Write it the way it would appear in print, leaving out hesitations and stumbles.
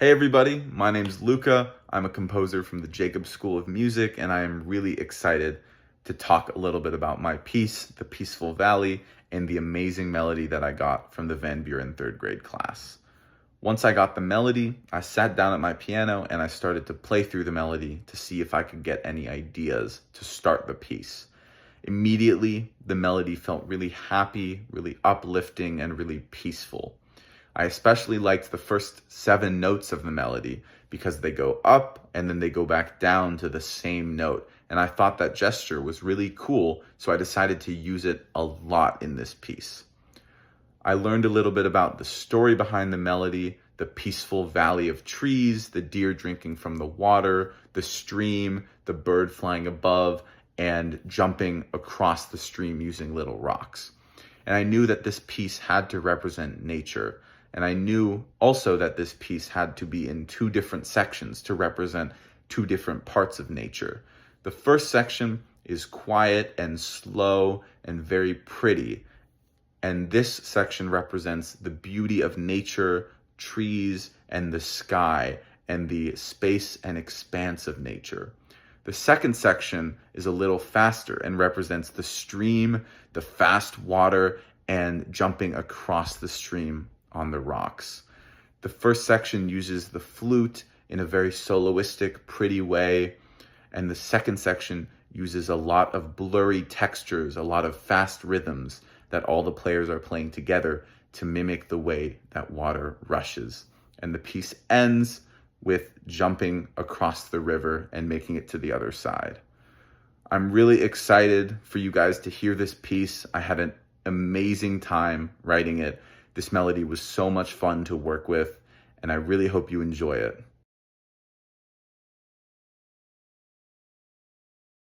Hey everybody, my name's Luca. I'm a composer from the Jacob School of Music, and I am really excited to talk a little bit about my piece, The Peaceful Valley, and the amazing melody that I got from the Van Buren third grade class. Once I got the melody, I sat down at my piano and I started to play through the melody to see if I could get any ideas to start the piece. Immediately, the melody felt really happy, really uplifting, and really peaceful. I especially liked the first 7 notes of the melody because they go up and then they go back down to the same note. And I thought that gesture was really cool, so I decided to use it a lot in this piece. I learned a little bit about the story behind the melody, the peaceful valley of trees, the deer drinking from the water, the stream, the bird flying above, and jumping across the stream using little rocks. And I knew that this piece had to represent nature. And I knew also that this piece had to be in 2 different sections to represent 2 different parts of nature. The first section is quiet and slow and very pretty. And this section represents the beauty of nature, trees, and the sky, and the space and expanse of nature. The second section is a little faster and represents the stream, the fast water, and jumping across the stream on the rocks. The first section uses the flute in a very soloistic, pretty way, and the second section uses a lot of blurry textures, a lot of fast rhythms that all the players are playing together to mimic the way that water rushes. And the piece ends with jumping across the river and making it to the other side. I'm really excited for you guys to hear this piece. I had an amazing time writing it. This melody was so much fun to work with, and I really hope you enjoy it.